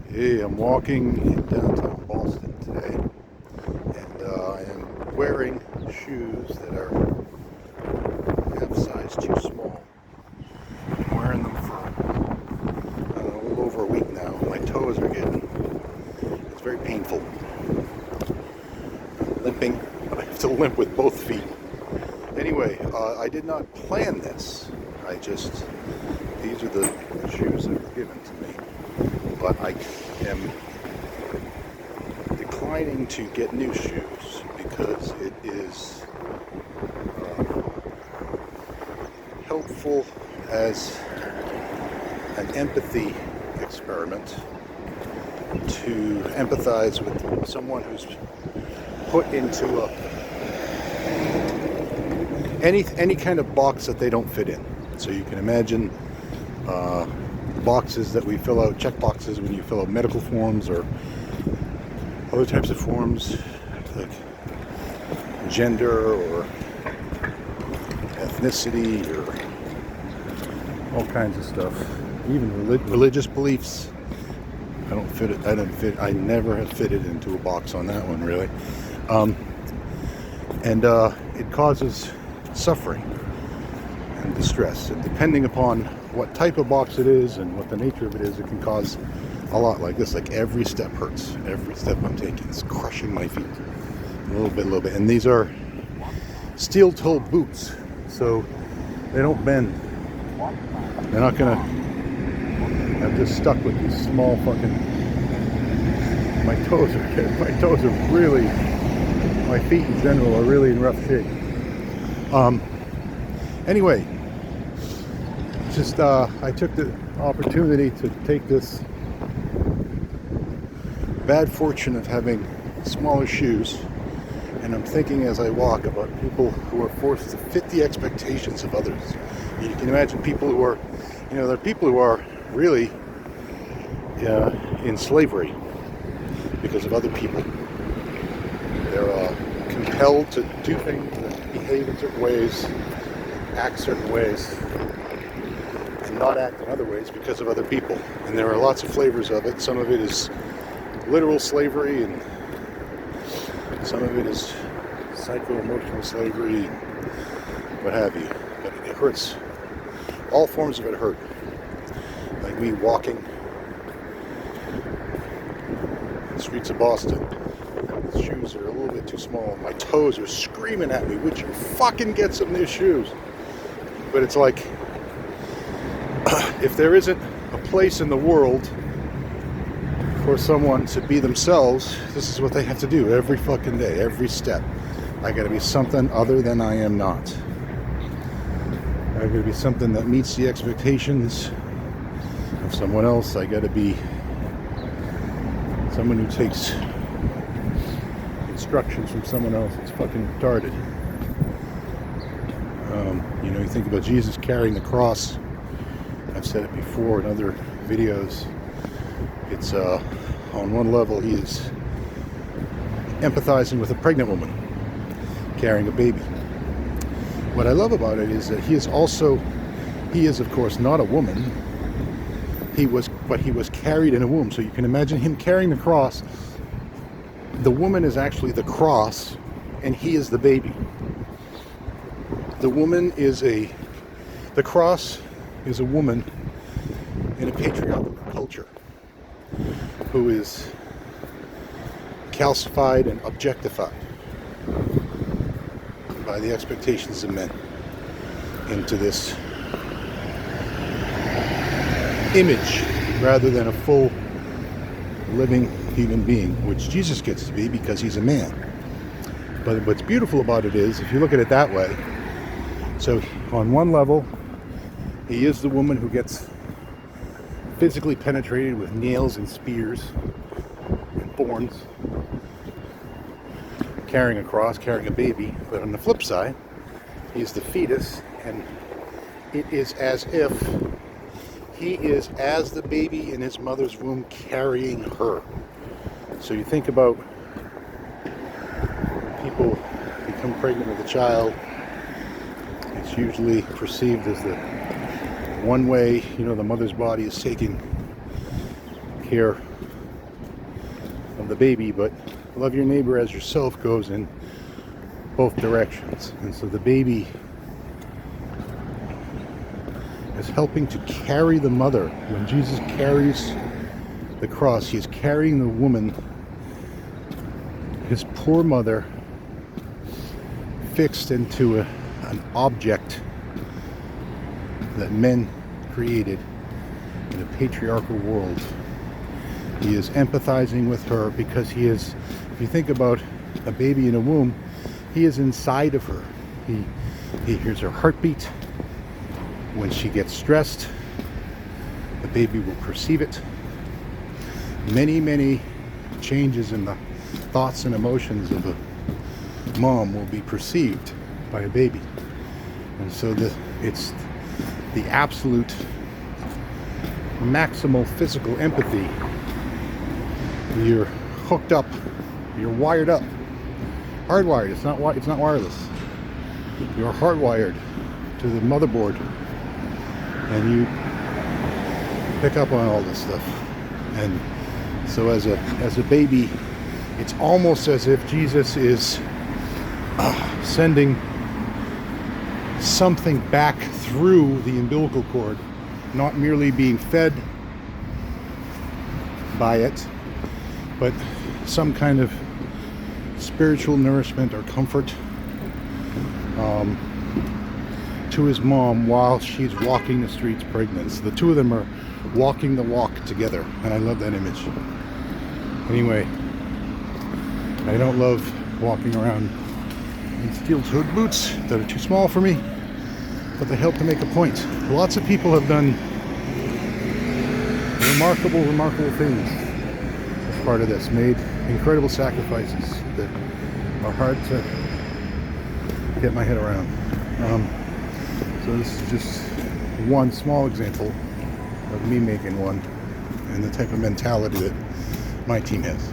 Hey, I'm walking in downtown Boston today, and I am wearing shoes that are half size too small. I'm wearing them for a little over a week now. My toes are it's very painful. I'm limping, but I have to limp with both feet. Anyway, I did not plan this. These are the shoes that were given to me. But I am declining to get new shoes because it is helpful as an empathy experiment to empathize with someone who's put into any kind of box that they don't fit in. So you can imagine boxes that we fill out, check boxes when you fill out medical forms or other types of forms like gender or ethnicity or all kinds of stuff, even religious beliefs. I never have fitted into a box on that one, really. It causes suffering and distress, and depending upon what type of box it is and what the nature of it is, it can cause a lot like this. Like every step hurts. Every step I'm taking is crushing my feet. A little bit. And these are steel-toe boots, so they don't bend. They're not gonna. I'm just stuck with these small fucking. My toes are really. My feet in general are really in rough shape. Anyway. I took the opportunity to take this bad fortune of having smaller shoes, and I'm thinking as I walk about people who are forced to fit the expectations of others. You can imagine people who are, there are people who are really in slavery because of other people. They're compelled to do things and behave in certain ways, act certain ways, not act in other ways because of other people. And there are lots of flavors of it. Some of it is literal slavery, and some of it is psycho-emotional slavery, and what have you. But it hurts. All forms of it hurt. Like me walking the streets of Boston with shoes that are a little bit too small. My toes are screaming at me, would you fucking get some new shoes? But it's like, if there isn't a place in the world for someone to be themselves, this is what they have to do every fucking day, every step. I gotta be something other than I am not. I gotta be something that meets the expectations of someone else. I gotta be someone who takes instructions from someone else. It's fucking retarded. You think about Jesus carrying the cross. I've said it before in other videos. It's on one level he is empathizing with a pregnant woman carrying a baby. What I love about it is that he is of course not a woman. But he was carried in a womb. So you can imagine him carrying the cross. The woman is actually the cross, and he is the baby. The cross is a woman in a patriarchal culture who is calcified and objectified by the expectations of men into this image rather than a full living human being, which Jesus gets to be because he's a man. But what's beautiful about it is, if you look at it that way, so on one level, he is the woman who gets physically penetrated with nails and spears and thorns, carrying a cross, carrying a baby. But on the flip side, he's the fetus, and it is as if he is as the baby in his mother's womb carrying her. So you think about when people become pregnant with a child, it's usually perceived as the one way, the mother's body is taking care of the baby, but love your neighbor as yourself goes in both directions. And so the baby is helping to carry the mother. When Jesus carries the cross, he is carrying the woman, his poor mother, fixed into an object that men created in a patriarchal world. He is empathizing with her because he is, if you think about a baby in a womb, he is inside of her. He hears her heartbeat. When she gets stressed, the baby will perceive it. Many changes in the thoughts and emotions of a mom will be perceived by a baby. And so it's the absolute maximal physical empathy. You're hooked up, you're wired up, hardwired. It's not wireless. You're hardwired to the motherboard, and you pick up on all this stuff. And so as a baby, it's almost as if Jesus is sending something back through the umbilical cord, not merely being fed by it, but some kind of spiritual nourishment or comfort to his mom while she's walking the streets pregnant. So the two of them are walking the walk together, and I love that image. Anyway, I don't love walking around in steel-toed boots that are too small for me, but they help to make a point. Lots of people have done remarkable things as part of this, made incredible sacrifices that are hard to get my head around. So this is just one small example of me making one and the type of mentality that my team has.